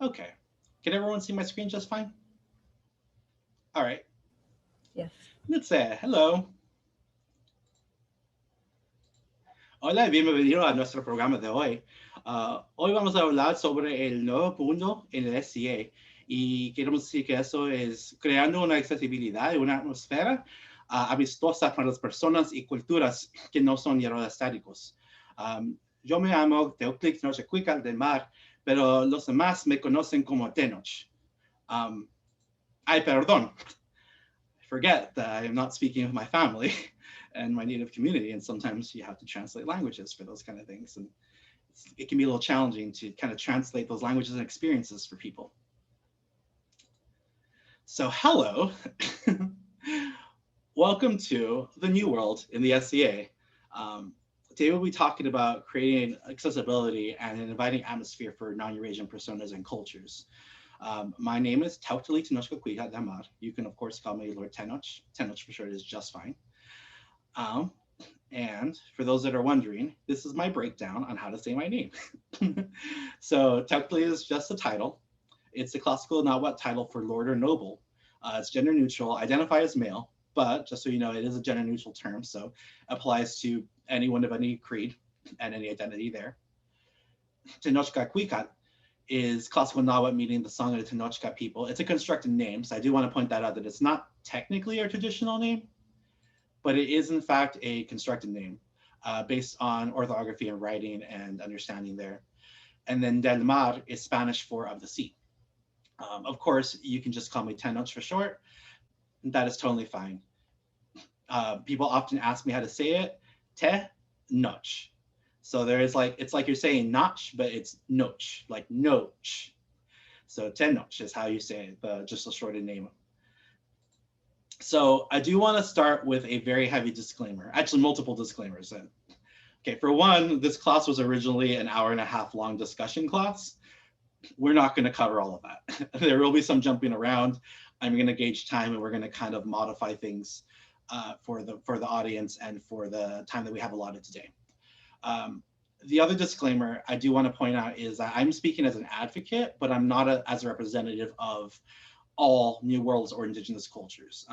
Okay. Can everyone see my screen just fine? All right. Yes. Let's say hello. Hola y bienvenido a nuestro programa de hoy. Hoy vamos a hablar sobre el nuevo mundo en el SCA y queremos decir que eso es creando una accesibilidad y una atmósfera amistosa para las personas y culturas que no son estáticos. Yo me llamo Tenochcacuicatl Delmar, pero los demás me conocen como Tenoch. Um, Ay, perdón. I forget that I am not speaking with my family and my native community, and sometimes you have to translate languages for those kind of things, and it can be a little challenging to kind of translate those languages and experiences for people. So, hello. Welcome to the New World in the SCA. Today we'll be talking about creating accessibility and an inviting atmosphere for non-Eurasian personas and cultures. My name is Tenochcacuicatl Delmar. You can, of course, call me Lord Tenoch. Tenoch for short is just fine. Um, and for those that are wondering, this is my breakdown on how to say my name. So technically it's just a title. It's a classical Nahuatl title for lord or noble. It's gender neutral, identify as male, but just so you know, it is a gender neutral term, so applies to anyone of any creed and any identity there. Tenochcacuicatl is classical Nahuatl, meaning the song of the Tenochca people. It's a constructed name, so I do want to point that out that it's not technically our traditional name, but it is in fact a constructed name based on orthography and writing and understanding there. And then Del Mar is Spanish for of the sea. Of course, you can just call me Tenoch for short. That is totally fine. People often ask me how to say it. Te Noch. So there is like, it's like you're saying notch, but it's Noch, like Noch. So Tenoch is how you say it, just a shortened name. So I do want to start with a very heavy disclaimer, actually multiple disclaimers. Okay, for one, this class was originally an hour and a half long discussion class. We're not going to cover all of that. There will be some jumping around. I'm going to gauge time and we're going to kind of modify things for the audience and for the time that we have allotted today. The other disclaimer I do want to point out is that I'm speaking as an advocate, but I'm not as a representative of all New Worlds or Indigenous cultures.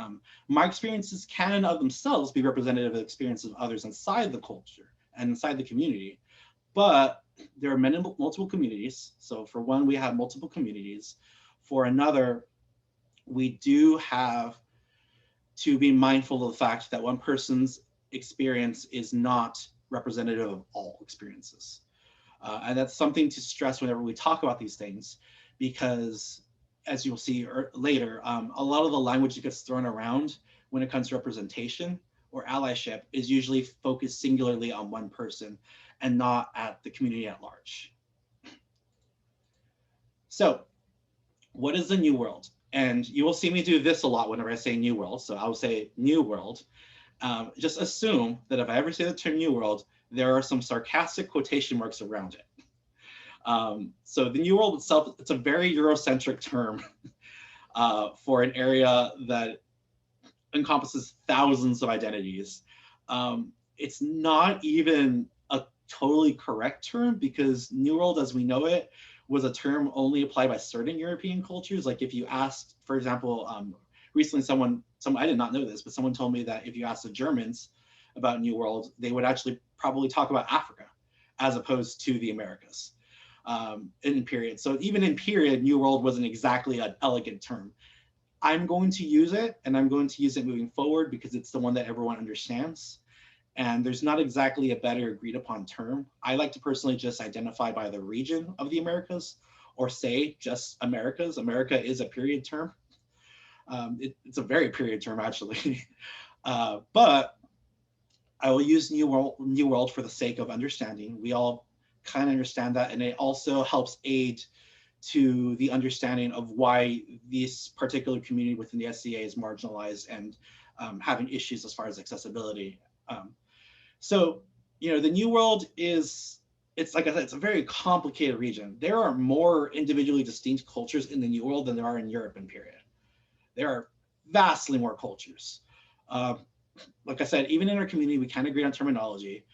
My experiences can in of themselves be representative of the experiences of others inside the culture and inside the community, but there are many multiple communities. So for one, we have multiple communities. For another, we do have to be mindful of the fact that one person's experience is not representative of all experiences. And that's something to stress whenever we talk about these things, because as you'll see later, a lot of the language that gets thrown around when it comes to representation or allyship is usually focused singularly on one person and not at the community at large. So what is the New World? And you will see me do this a lot whenever I say New World. So I will say New World. Just assume that if I ever say the term New World, there are some sarcastic quotation marks around it. So the New World itself, it's a very Eurocentric term for an area that encompasses thousands of identities. It's not even a totally correct term because New World as we know it was a term only applied by certain European cultures. Like if you asked, for example, recently someone, I did not know this, but someone told me that if you asked the Germans about New World, they would actually probably talk about Africa as opposed to the Americas. In period. So even in period, New World wasn't exactly an elegant term. I'm going to use it and I'm going to use it moving forward because it's the one that everyone understands. And there's not exactly a better agreed upon term. I like to personally just identify by the region of the Americas or say just Americas. America is a period term. It's a very period term actually. But I will use New World for the sake of understanding. We all kind of understand that, and it also helps aid to the understanding of why this particular community within the SCA is marginalized and having issues as far as accessibility. So, you know, the New World it's like I said, it's a very complicated region. There are more individually distinct cultures in the New World than there are in Europe in period. There are vastly more cultures. Like I said, even in our community, we can't agree on terminology.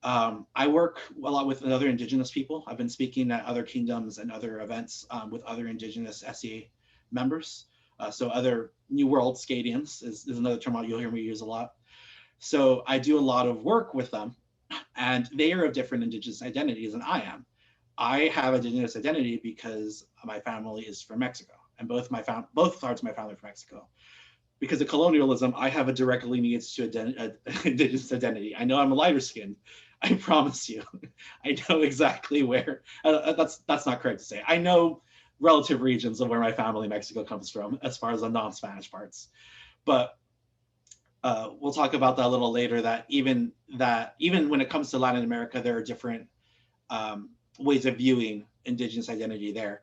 I work a lot with other Indigenous people. I've been speaking at other kingdoms and other events with other Indigenous SCA members. So other New World Scadians is another term you'll hear me use a lot. So I do a lot of work with them, and they are of different Indigenous identities than I am. I have Indigenous identity because my family is from Mexico, and both parts of my family are from Mexico. Because of colonialism, I have a direct lineage to Indigenous identity. I know I'm a lighter skinned. I promise you. I know exactly where. That's not correct to say. I know relative regions of where my family in Mexico comes from, as far as the non-Spanish parts. But we'll talk about that a little later. That even when it comes to Latin America, there are different ways of viewing Indigenous identity there.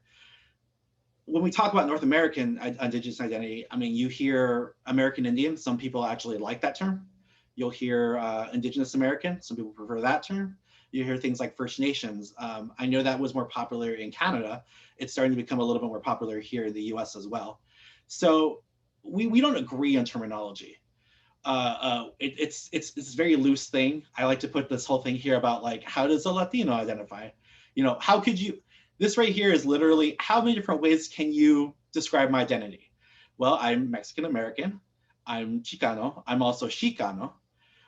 When we talk about North American Indigenous identity, I mean, you hear American Indian. Some people actually like that term. You'll hear Indigenous American. Some people prefer that term. You hear things like First Nations. I know that was more popular in Canada. It's starting to become a little bit more popular here in the US as well. So we don't agree on terminology. It's a very loose thing. I like to put this whole thing here about like, how does a Latino identify? You know, how could you, this right here is literally, how many different ways can you describe my identity? Well, I'm Mexican American. I'm Chicano. I'm also Chicano.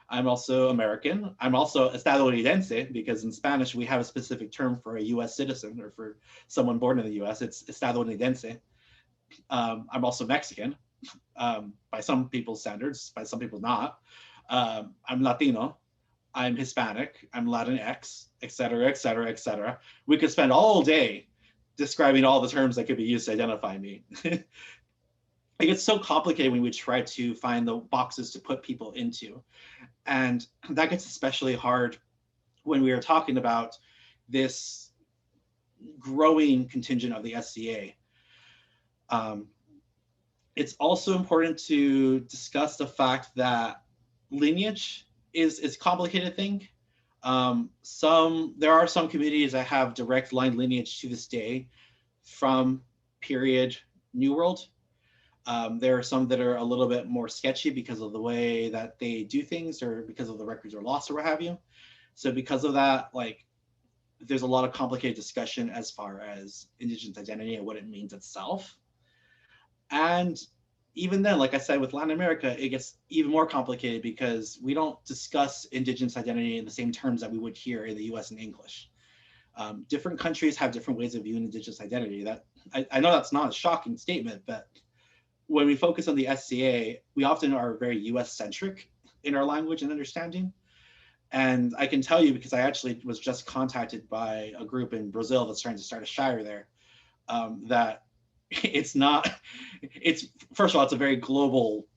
I'm also American. I'm also estadounidense, because in Spanish, we have a specific term for a US citizen or for someone born in the US. It's estadounidense. I'm also Mexican. By some people's standards, by some people not. I'm Latino, I'm Hispanic, I'm Latinx, et cetera, et cetera, et cetera. We could spend all day describing all the terms that could be used to identify me. It gets so complicated when we try to find the boxes to put people into. And that gets especially hard when we are talking about this growing contingent of the SCA. It's also important to discuss the fact that lineage is a complicated thing. There are some communities that have direct line lineage to this day from period New World. There are some that are a little bit more sketchy because of the way that they do things, or because of the records are lost or what have you. So because of that, like, there's a lot of complicated discussion as far as Indigenous identity and what it means itself. And even then, like I said, with Latin America, it gets even more complicated because we don't discuss Indigenous identity in the same terms that we would here in the US in English. Different countries have different ways of viewing Indigenous identity. That I know that's not a shocking statement, but when we focus on the SCA, we often are very US centric in our language and understanding. And I can tell you, because I actually was just contacted by a group in Brazil that's trying to start a shire there, that it's first of all, it's a very global,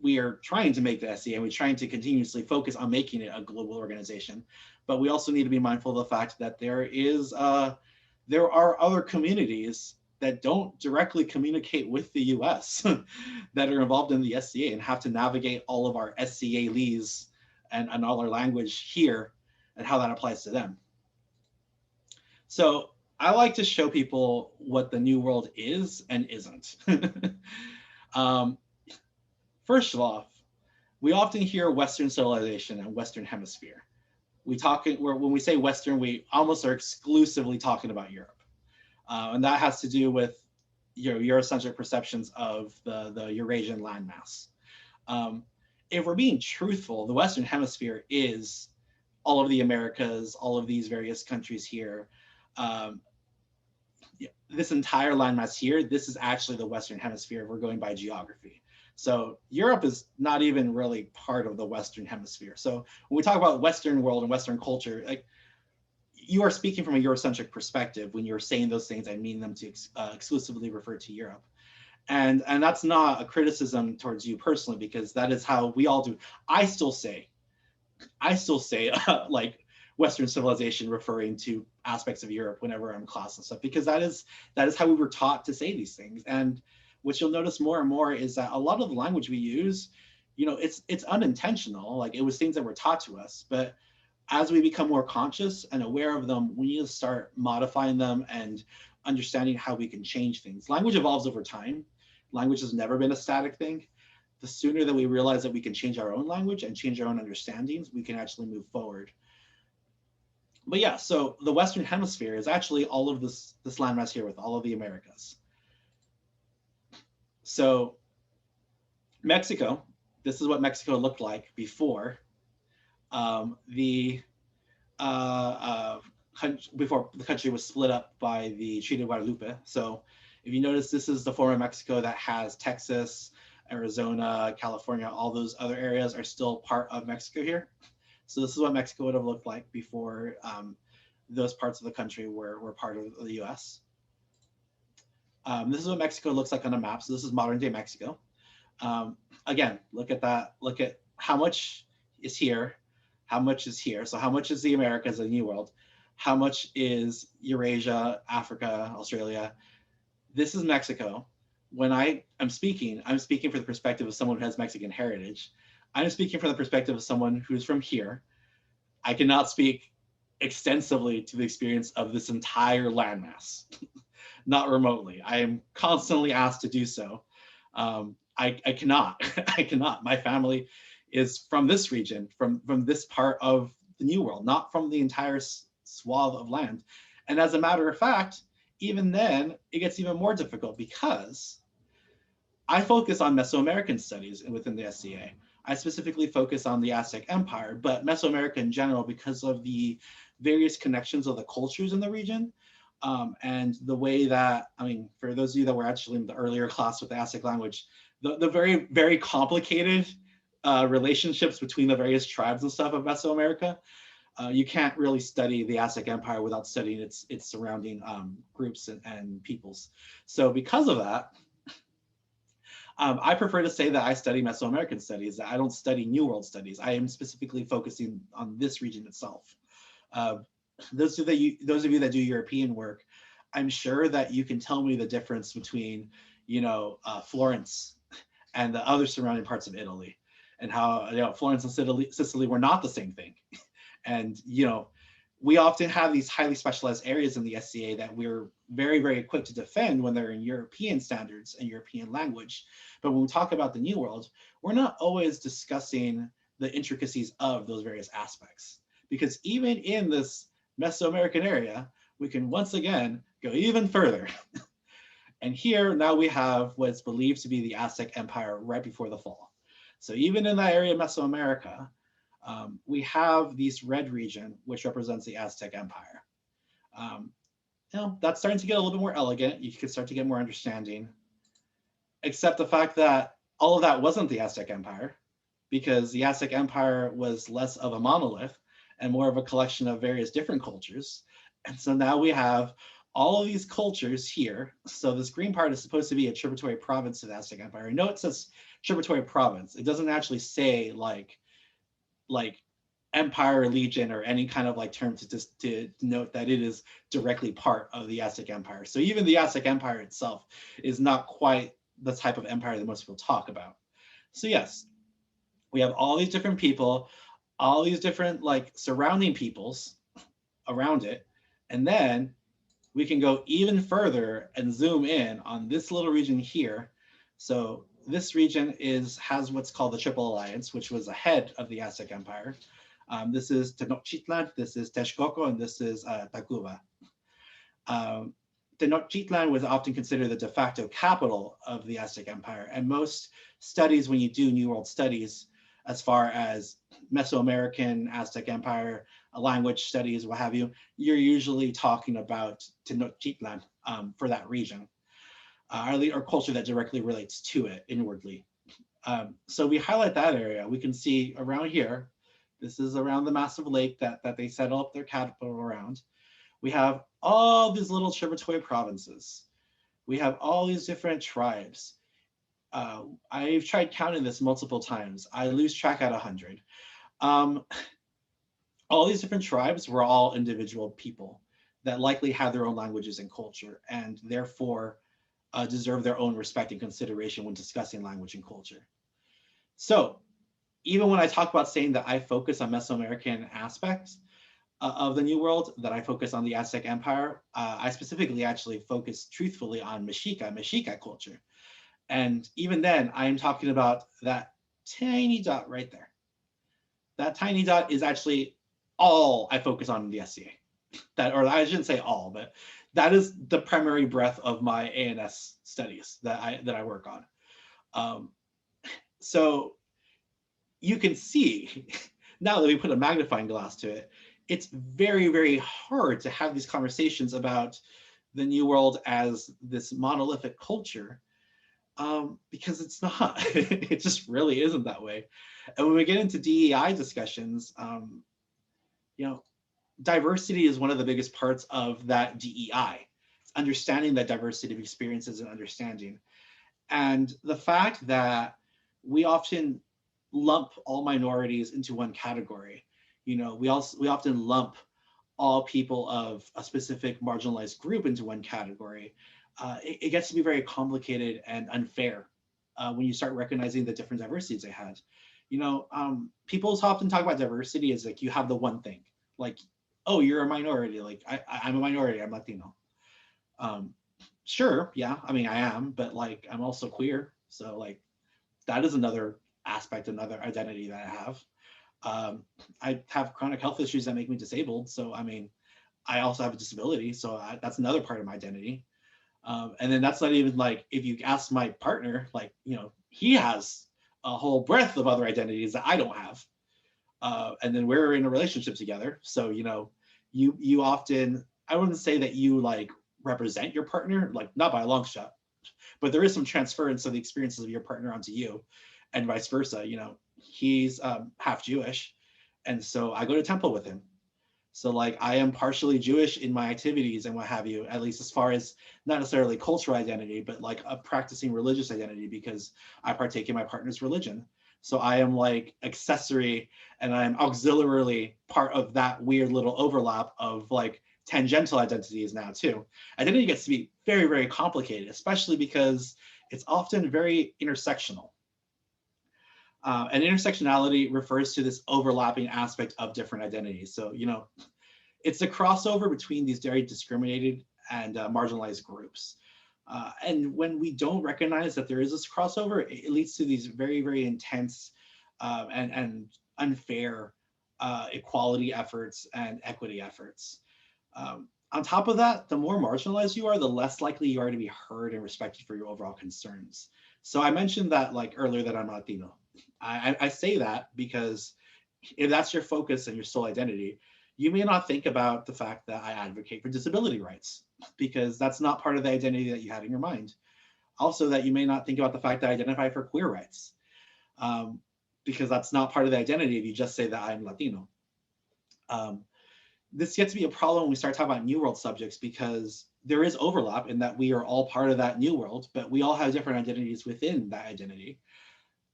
we are trying to make the SCA, and we're trying to continuously focus on making it a global organization. But we also need to be mindful of the fact that there are other communities that don't directly communicate with the US that are involved in the SCA and have to navigate all of our SCA lees and all our language here and how that applies to them. So I like to show people what the New World is and isn't. First of all, we often hear Western civilization and Western hemisphere. When we say Western, we almost are exclusively talking about Europe. And that has to do with Eurocentric perceptions of the Eurasian landmass. If we're being truthful, the Western hemisphere is all of the Americas, all of these various countries here. This entire landmass here, this is actually the Western hemisphere if we're going by geography. So Europe is not even really part of the Western hemisphere. So when we talk about Western world and Western culture, like, you are speaking from a Eurocentric perspective when you're saying those things. I mean them to exclusively refer to Europe. And that's not a criticism towards you personally, because that is how we all do. I still say like Western civilization referring to aspects of Europe whenever I'm in class and stuff, because that is how we were taught to say these things. And what you'll notice more and more is that a lot of the language we use, it's unintentional. Like, it was things that were taught to us, but as we become more conscious and aware of them, we need to start modifying them and understanding how we can change things. Language evolves over time. Language has never been a static thing. The sooner that we realize that we can change our own language and change our own understandings, we can actually move forward. But yeah, so the Western Hemisphere is actually all of this landmass here with all of the Americas. So Mexico, this is what Mexico looked like before the before the country was split up by the Treaty of Guadalupe. So if you notice, this is the former Mexico that has Texas, Arizona, California, all those other areas are still part of Mexico here. So this is what Mexico would have looked like before those parts of the country were part of the US. This is what Mexico looks like on a map. So this is modern day Mexico. Again, look at that. Look at how much is here, how much is here. So how much is the Americas, the New World? How much is Eurasia, Africa, Australia? This is Mexico. When I am speaking, I'm speaking from the perspective of someone who has Mexican heritage. I'm speaking from the perspective of someone who's from here. I cannot speak extensively to the experience of this entire landmass, not remotely. I am constantly asked to do so. I cannot. I cannot. My family is from this region, from this part of the New World, not from the entire swath of land. And as a matter of fact, even then, it gets even more difficult because I focus on Mesoamerican studies within the SCA. I specifically focus on the Aztec Empire, but Mesoamerica in general because of the various connections of the cultures in the region. And the way that, I mean, for those of you that were actually in the earlier class with the Aztec language, the very, very complicated relationships between the various tribes and stuff of Mesoamerica, you can't really study the Aztec Empire without studying its surrounding groups and peoples. So because of that, I prefer to say that I study Mesoamerican studies. I don't study New World studies. I am specifically focusing on this region itself. Uh, those of you that do European work, I'm sure that you can tell me the difference between, Florence and the other surrounding parts of Italy, and how Florence and Sicily were not the same thing. And we often have these highly specialized areas in the SCA that we're very, very equipped to defend when they're in European standards and European language. But when we talk about the New World, we're not always discussing the intricacies of those various aspects. Because even in this Mesoamerican area, we can once again go even further. And here now we have what's believed to be the Aztec Empire right before the fall. So even in that area of Mesoamerica, we have this red region, which represents the Aztec Empire. That's starting to get a little bit more elegant. You can start to get more understanding, except the fact that all of that wasn't the Aztec Empire, because the Aztec Empire was less of a monolith and more of a collection of various different cultures. And so now we have all of these cultures here. So this green part is supposed to be a tributary province to the Aztec Empire. I know it says tributary province. It doesn't actually say like empire, legion, or any kind of like term to note that it is directly part of the Aztec Empire. So even the Aztec Empire itself is not quite the type of empire that most people talk about. So yes, we have all these different people, all these different like surrounding peoples around it. And then we can go even further and zoom in on this little region here. So this region has what's called the Triple Alliance, which was ahead of the Aztec Empire. This is Tenochtitlan, this is Texcoco, and this is Tacuba. Tenochtitlan was often considered the de facto capital of the Aztec Empire. And most studies, when you do New World studies, as far as Mesoamerican, Aztec Empire, language studies, what have you, you're usually talking about Tenochtitlan for that region, or culture that directly relates to it inwardly. So we highlight that area. We can see around here, this is around the massive lake that they settle up their capital around. We have all these little tributary provinces. We have all these different tribes. I've tried counting this multiple times. I lose track at 100. All these different tribes were all individual people that likely had their own languages and culture, and therefore deserve their own respect and consideration when discussing language and culture. So even when I talk about saying that I focus on Mesoamerican aspects of the New World, that I focus on the Aztec Empire, I specifically actually focus truthfully on Mexica culture. And even then, I'm talking about that tiny dot right there. That tiny dot is actually all I focus on in the SCA. That, or I shouldn't say all, but that is the primary breadth of my ANS studies that I work on. So you can see now that we put a magnifying glass to it, it's very, very hard to have these conversations about the New World as this monolithic culture, because it's not. It just really isn't that way. And when we get into DEI discussions, you know, diversity is one of the biggest parts of that DEI. It's understanding that diversity of experiences and understanding. And the fact that we often lump all minorities into one category. You know, we often lump all people of a specific marginalized group into one category. It gets to be very complicated and unfair when you start recognizing the different diversities they had. You know, people often talk about diversity as like you have the one thing, like, oh, you're a minority, like I'm a minority, I'm Latino. Sure, yeah, I mean I am, but like I'm also queer, so like that is another aspect, another identity that I have. I have chronic health issues that make me disabled. So, I mean, I also have a disability. So that's another part of my identity. And then that's not even like, if you ask my partner, like, you know, he has a whole breadth of other identities that I don't have. And then we're in a relationship together. So, you know, you often, I wouldn't say that you like represent your partner, like not by a long shot, but there is some transference of the experiences of your partner onto you and vice versa. You know, he's half Jewish, and so I go to temple with him. So like I am partially Jewish in my activities and what have you, at least as far as not necessarily cultural identity, but like a practicing religious identity, because I partake in my partner's religion. So I am like accessory and I'm auxiliarily part of that weird little overlap of like tangential identities now too. Identity gets to be very, very complicated, especially because it's often very intersectional. And intersectionality refers to this overlapping aspect of different identities. So, you know, it's a crossover between these very discriminated and marginalized groups. And when we don't recognize that there is this crossover, it leads to these very, very intense and unfair equality efforts and equity efforts. On top of that, the more marginalized you are, the less likely you are to be heard and respected for your overall concerns. So I mentioned that like earlier that I'm Latino. I say that because if that's your focus and your sole identity, you may not think about the fact that I advocate for disability rights, because that's not part of the identity that you had in your mind. Also, that you may not think about the fact that I identify for queer rights, because that's not part of the identity if you just say that I'm Latino. This gets to be a problem when we start talking about New World subjects, because there is overlap in that we are all part of that New World, but we all have different identities within that identity.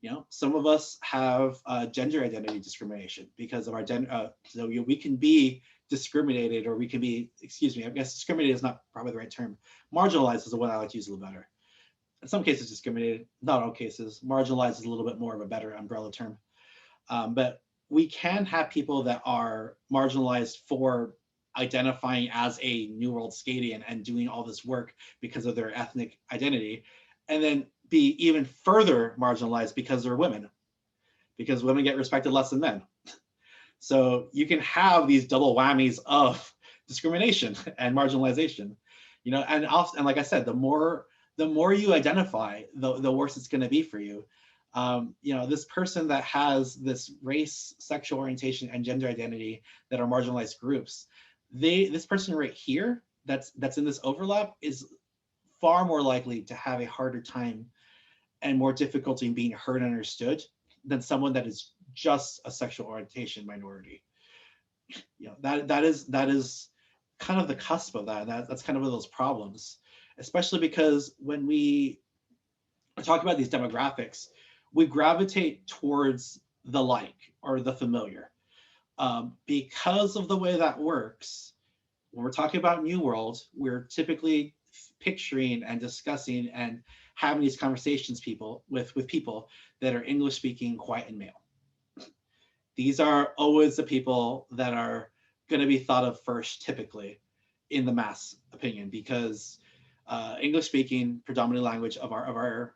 You know, some of us have gender identity discrimination because of our gender. So we can be discriminated, or we can be, excuse me, I guess discriminated is not probably the right term. Marginalized is the one I like to use a little better. In some cases, discriminated, not all cases. Marginalized is a little bit more of a better umbrella term. But we can have people that are marginalized for identifying as a New World Scadian and doing all this work because of their ethnic identity, and then be even further marginalized because they're women, because women get respected less than men. So you can have these double whammies of discrimination and marginalization, you know, and often, and like I said, the more you identify, the worse it's going to be for you. You know, this person that has this race, sexual orientation, and gender identity that are marginalized groups, this person right here that's in this overlap is far more likely to have a harder time and more difficulty in being heard and understood than someone that is just a sexual orientation minority. You know, that is kind of the cusp of that. That's kind of one of those problems, especially because when we talk about these demographics, we gravitate towards the like or the familiar. Because of the way that works, when we're talking about New World, we're typically picturing and discussing and having these conversations with people that are English speaking, white, and male. These are always the people that are going to be thought of first, typically, in the mass opinion, because English speaking, predominant language of our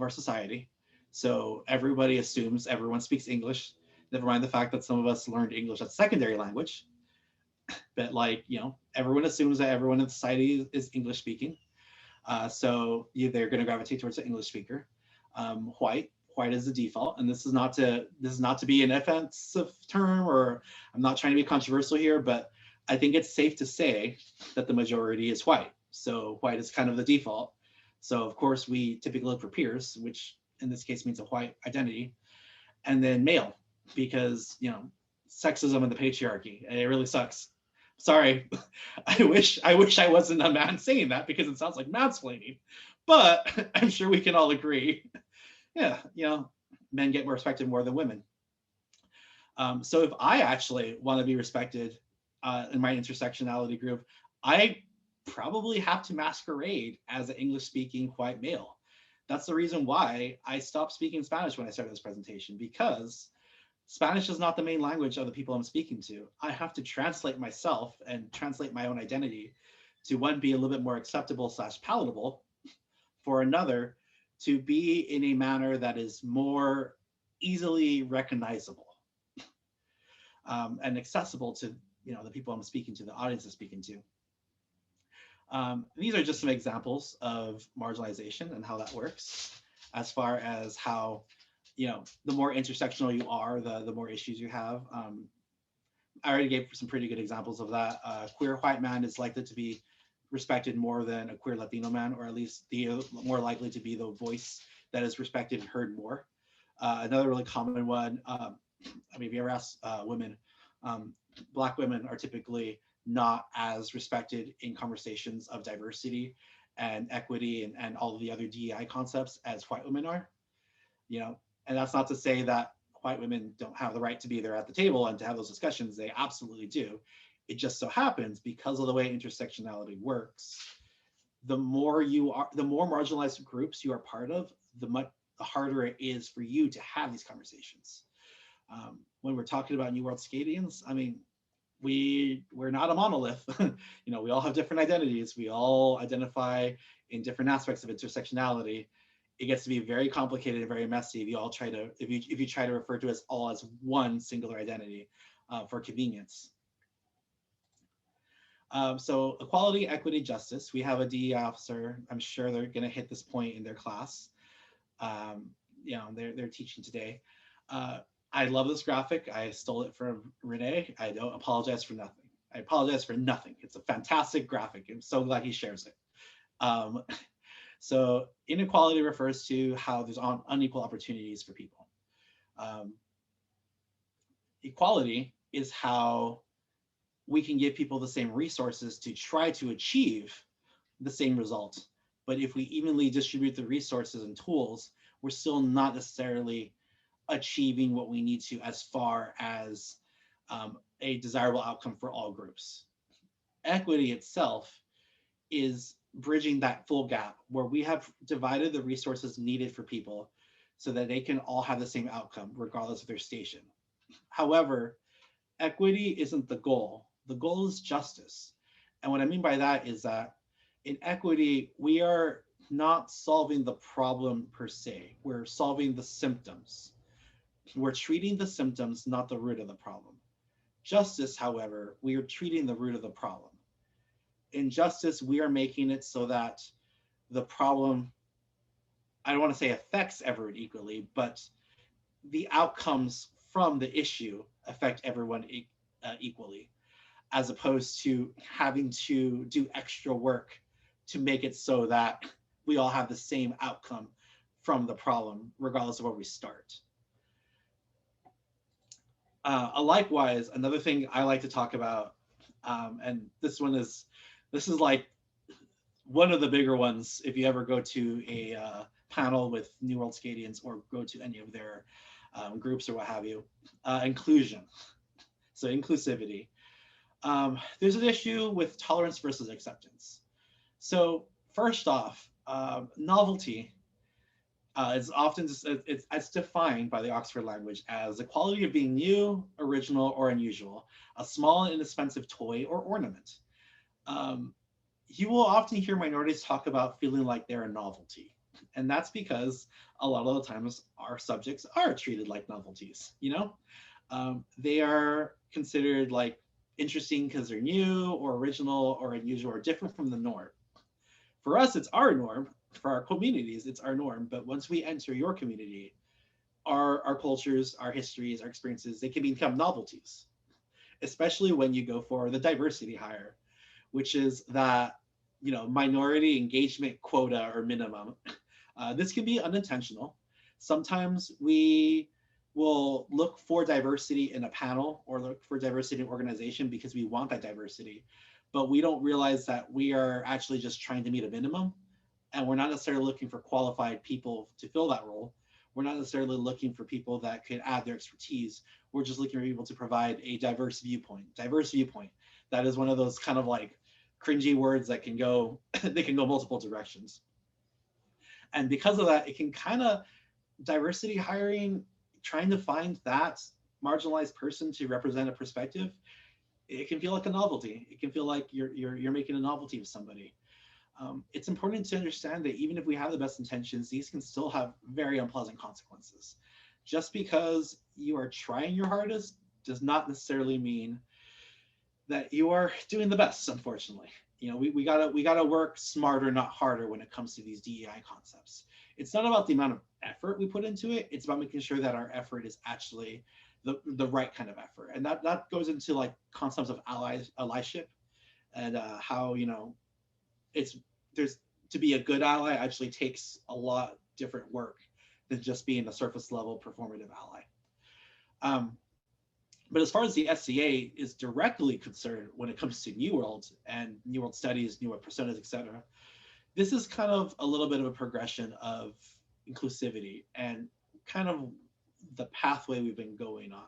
society. So everybody assumes everyone speaks English. Never mind the fact that some of us learned English as secondary language, but like, everyone assumes that everyone in society is English speaking. So they're going to gravitate towards the English speaker. White is the default, and this is not to be an offensive term, or I'm not trying to be controversial here, but I think it's safe to say that the majority is white. So white is kind of the default. So of course we typically look for peers, which in this case means a white identity, and then male, because sexism and the patriarchy. It really sucks. Sorry, I wish I wasn't a man saying that, because it sounds like mansplaining, but I'm sure we can all agree. Yeah, men get more respected more than women. So if I actually want to be respected in my intersectionality group, I probably have to masquerade as an English-speaking white male. That's the reason why I stopped speaking Spanish when I started this presentation, because Spanish is not the main language of the people I'm speaking to. I have to translate myself and translate my own identity to, one, be a little bit more acceptable / palatable, for another, to be in a manner that is more easily recognizable and accessible to the people I'm speaking to, the audience I'm speaking to. These are just some examples of marginalization and how that works, as far as how the more intersectional you are, the more issues you have. I already gave some pretty good examples of that. Queer white man is likely to be respected more than a queer Latino man, or at least more likely to be the voice that is respected and heard more. Another really common one, if you ever ask women, Black women are typically not as respected in conversations of diversity and equity and all of the other DEI concepts as white women are. And that's not to say that white women don't have the right to be there at the table and to have those discussions. They absolutely do. It just so happens, because of the way intersectionality works, the more marginalized groups you are part of, the harder it is for you to have these conversations. When we're talking about New World Scadians, we're not a monolith. We all have different identities. We all identify in different aspects of intersectionality. It gets to be very complicated and very messy if you try to refer to us all as one singular identity for convenience. So equality, equity, justice. We have a DEI officer. I'm sure they're going to hit this point in their class. They're teaching today. I love this graphic. I stole it from Renee. I don't apologize for nothing. I apologize for nothing. It's a fantastic graphic. I'm so glad he shares it. So inequality refers to how there's unequal opportunities for people. Equality is how we can give people the same resources to try to achieve the same result. But if we evenly distribute the resources and tools, we're still not necessarily achieving what we need to as far as a desirable outcome for all groups. Equity itself is bridging that full gap where we have divided the resources needed for people so that they can all have the same outcome regardless of their station. However, equity isn't the goal. The goal is justice. And what I mean by that is that in equity, we are not solving the problem per se. We're solving the symptoms. We're treating the symptoms, not the root of the problem. Justice, however, we are treating the root of the problem. In justice, we are making it so that the problem, I don't want to say affects everyone equally, but the outcomes from the issue affect everyone equally, as opposed to having to do extra work to make it so that we all have the same outcome from the problem, regardless of where we start. Likewise, another thing I like to talk about, and this is like one of the bigger ones if you ever go to a panel with New World Scadians or go to any of their groups or what have you, inclusion. So inclusivity. There's an issue with tolerance versus acceptance. So first off, novelty is often it's defined by the Oxford language as the quality of being new, original, or unusual, a small and inexpensive toy or ornament. You will often hear minorities talk about feeling like they're a novelty. And that's because a lot of the times our subjects are treated like novelties, They are considered like interesting because they're new or original or unusual or different from the norm. For us, it's our norm. For our communities, it's our norm. But once we enter your community, our cultures, our histories, our experiences, they can become novelties, especially when you go for the diversity hire, which is that, minority engagement quota or minimum. This can be unintentional. Sometimes we will look for diversity in a panel or look for diversity in an organization because we want that diversity, but we don't realize that we are actually just trying to meet a minimum, and we're not necessarily looking for qualified people to fill that role. We're not necessarily looking for people that could add their expertise. We're just looking for people to provide a diverse viewpoint. Diverse viewpoint. That is one of those kind of like cringy words that can go they can go multiple directions. And because of that, it can kind of diversity hiring, trying to find that marginalized person to represent a perspective, it can feel like a novelty. It can feel like you're making a novelty of somebody. It's important to understand that even if we have the best intentions, these can still have very unpleasant consequences. Just because you are trying your hardest does not necessarily mean that you are doing the best, unfortunately. We gotta work smarter, not harder, when it comes to these DEI concepts. It's not about the amount of effort we put into it. It's about making sure that our effort is actually the right kind of effort. And that goes into like concepts of allyship, and how, it's there's to be a good ally actually takes a lot different work than just being a surface level performative ally. Um, but as far as the SCA is directly concerned when it comes to New World and New World studies, New World personas, etc., this is kind of a little bit of a progression of inclusivity and kind of the pathway we've been going on.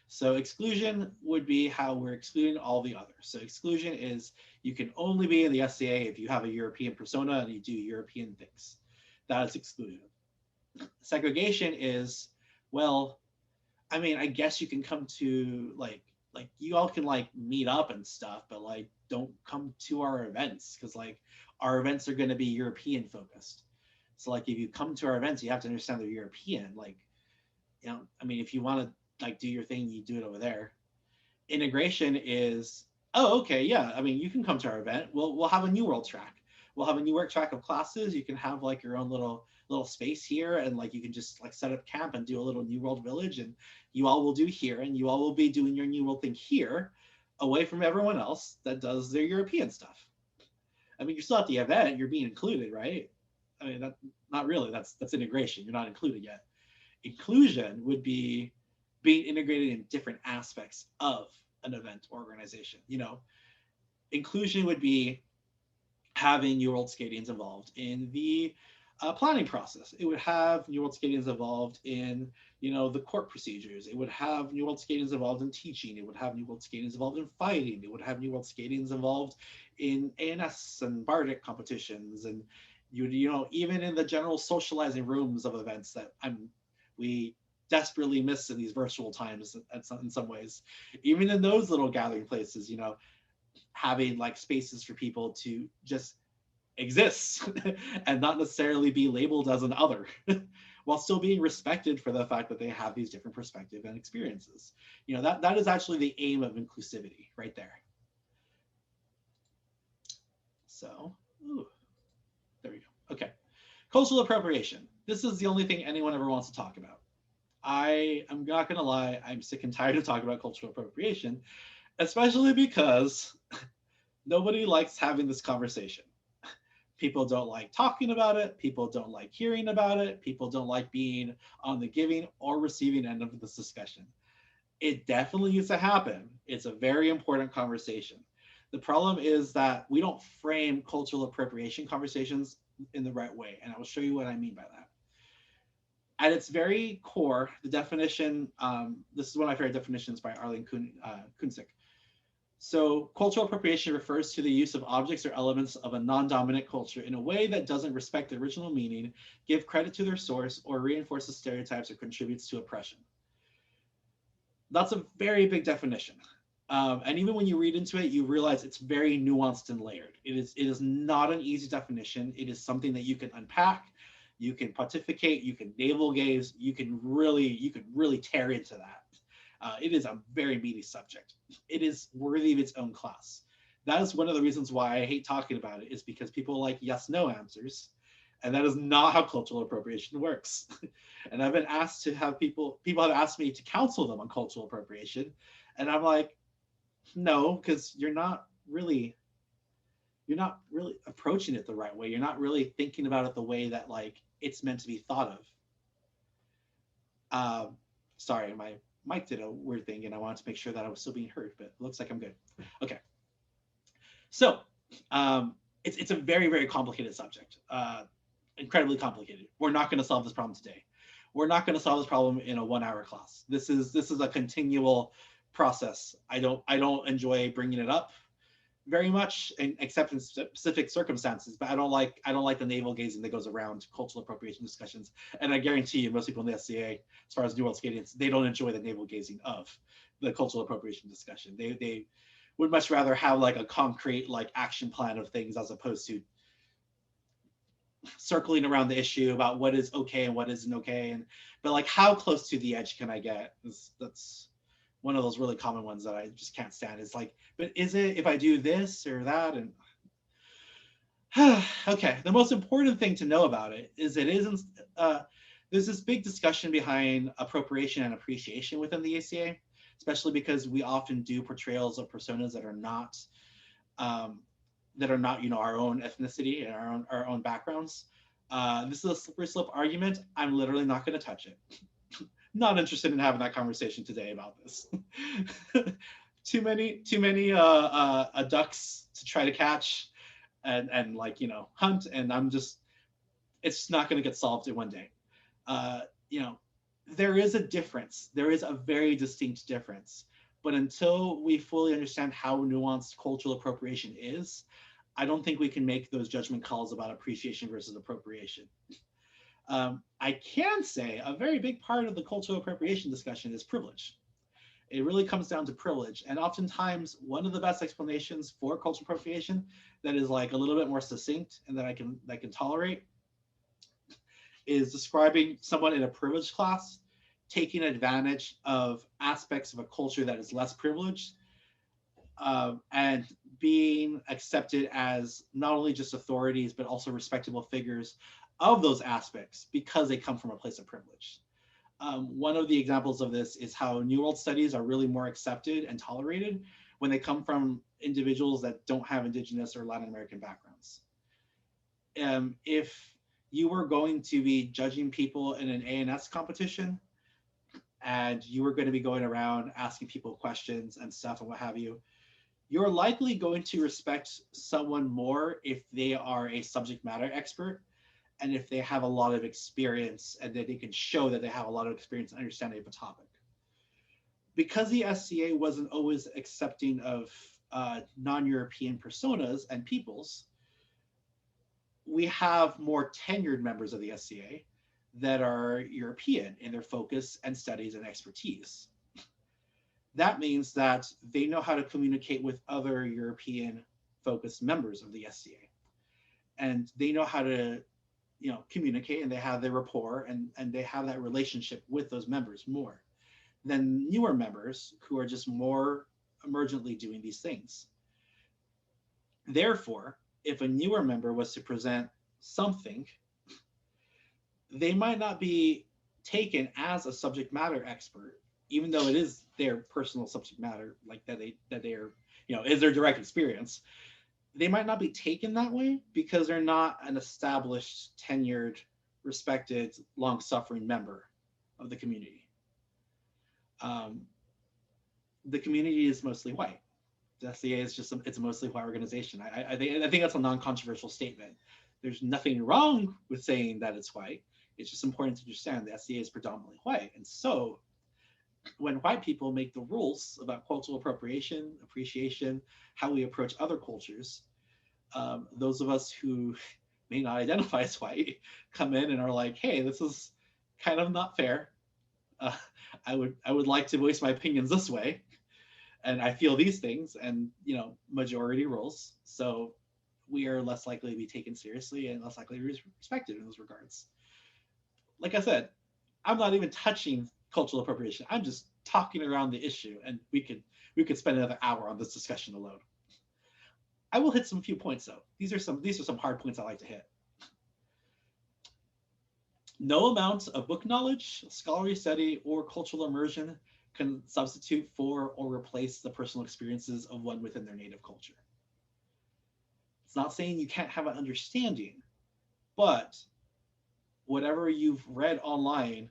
So exclusion would be how we're excluding all the others. So exclusion is you can only be in the SCA if you have a European persona and you do European things. That is exclusion. Segregation is, well, I mean, I guess you can come to like you all can like meet up and stuff, but like don't come to our events because like our events are going to be European focused. So like if you come to our events, you have to understand they're European. Like, I mean, if you want to like do your thing, you do it over there. Integration is, oh, okay, yeah. I mean, you can come to our event. We'll have a New World track. We'll have a New World track of classes. You can have like your own little space here, and like you can just like set up camp and do a little New World village, and you all will do here, and you all will be doing your New World thing here, away from everyone else that does their European stuff. I mean, you're still at the event. You're being included, right? I mean, not really. That's integration. You're not included yet. Inclusion would be being integrated in different aspects of an event or organization. Inclusion would be having New World Scadians involved in the planning process. It would have New World Scadians involved in, the court procedures. It would have New World Scadians involved in teaching. It would have New World Scadians involved in fighting. It would have New World Scadians involved in ANS and Bardic competitions. And even in the general socializing rooms of events that we desperately miss in these virtual times in some ways. Even in those little gathering places, having like spaces for people to just exist and not necessarily be labeled as an other while still being respected for the fact that they have these different perspectives and experiences. That is actually the aim of inclusivity right there. So, there we go. Okay. Cultural appropriation. This is the only thing anyone ever wants to talk about. I am not going to lie, I'm sick and tired of talking about cultural appropriation, especially because nobody likes having this conversation. People don't like talking about it. People don't like hearing about it. People don't like being on the giving or receiving end of this discussion. It definitely needs to happen. It's a very important conversation. The problem is that we don't frame cultural appropriation conversations in the right way, and I will show you what I mean by that. At its very core, the definition, this is one of my favorite definitions by Arlene Kunzik. So cultural appropriation refers to the use of objects or elements of a non-dominant culture in a way that doesn't respect the original meaning, give credit to their source, or reinforces stereotypes or contributes to oppression. That's a very big definition. And even when you read into it, you realize it's very nuanced and layered. It is not an easy definition. It is something that you can unpack, you can pontificate, you can navel gaze, you can really tear into that. It is a very meaty subject. It is worthy of its own class. That is one of the reasons why I hate talking about it, is because people like yes no answers, and that is not how cultural appropriation works. And I've been asked to have people have asked me to counsel them on cultural appropriation, and I'm like, no, because you're not really approaching it the right way. You're not really thinking about it the way that like it's meant to be thought of. Sorry, my mic did a weird thing, and I wanted to make sure that I was still being heard, but it looks like I'm good. Okay, so it's a very very complicated subject, incredibly complicated. We're not going to solve this problem today. We're not going to solve this problem in a 1 hour class. This is a continual process. I don't enjoy bringing it up very much, except in specific circumstances. But I don't like the navel gazing that goes around cultural appropriation discussions. And I guarantee you, most people in the SCA, as far as New World skating, they don't enjoy the navel gazing of the cultural appropriation discussion. They would much rather have like a concrete like action plan of things, as opposed to circling around the issue about what is okay and what isn't okay. And but like, how close to the edge can I get? That's one of those really common ones that I just can't stand. Is like, but is it if I do this or that? And okay, the most important thing to know about it is it isn't. There's this big discussion behind appropriation and appreciation within the ACA, especially because we often do portrayals of personas um, that are not, our own ethnicity and our own backgrounds. This is a slippery slope argument. I'm literally not going to touch it. Not interested in having that conversation today about this. too many ducks to try to catch, and like, hunt, and it's not going to get solved in one day. uh you know there is a difference. There is a very distinct difference, but until we fully understand how nuanced cultural appropriation is, I don't think we can make those judgment calls about appreciation versus appropriation. I can say a very big part of the cultural appropriation discussion is privilege. It really comes down to privilege. And oftentimes, one of the best explanations for cultural appropriation that is like a little bit more succinct and that I can tolerate is describing someone in a privileged class taking advantage of aspects of a culture that is less privileged, and being accepted as not only just authorities but also respectable figures of those aspects because they come from a place of privilege. One of the examples of this is how New World studies are really more accepted and tolerated when they come from individuals that don't have Indigenous or Latin American backgrounds. If you were going to be judging people in an A&S competition, and you were going to be going around asking people questions and stuff and what have you, you're likely going to respect someone more if they are a subject matter expert, and if they have a lot of experience and that they can show that they have a lot of experience and understanding of a topic. Because the SCA wasn't always accepting of non-European personas and peoples, we have more tenured members of the SCA that are European in their focus and studies and expertise. That means that they know how to communicate with other European focused members of the SCA. And they know how to, communicate, and they have their rapport, and they have that relationship with those members more than newer members who are just more emergently doing these things. Therefore, if a newer member was to present something, they might not be taken as a subject matter expert, even though it is their personal subject matter, like that they are, is their direct experience. They might not be taken that way because they're not an established, tenured, respected, long-suffering member of the community. The community is mostly white. The SCA is it's a mostly white organization. I think that's a non-controversial statement. There's nothing wrong with saying that it's white. It's just important to understand the SCA is predominantly white. And so when white people make the rules about cultural appropriation, appreciation, how we approach other cultures, those of us who may not identify as white come in and are like, hey, this is kind of not fair. I would like to voice my opinions this way, and I feel these things, and majority rules. So we are less likely to be taken seriously and less likely to be respected in those regards. Like I said, I'm not even touching cultural appropriation. I'm just talking around the issue, and we could spend another hour on this discussion alone. I will hit some few points though. These are some hard points I like to hit. No amount of book knowledge, scholarly study, or cultural immersion can substitute for or replace the personal experiences of one within their native culture. It's not saying you can't have an understanding, but whatever you've read online,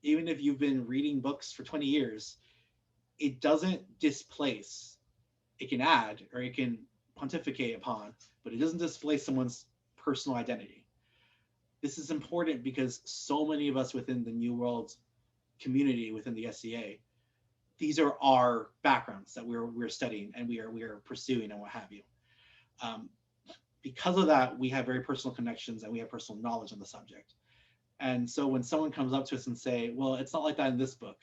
even if you've been reading books for 20 years, it doesn't displace. It can add or it can pontificate upon, but it doesn't displace someone's personal identity. This is important because so many of us within the New World community within the SCA, these are our backgrounds that we're studying and we are pursuing and what have you. Um, because of that, we have very personal connections and we have personal knowledge on the subject. And so when someone comes up to us and say, "Well, it's not like that in this book,"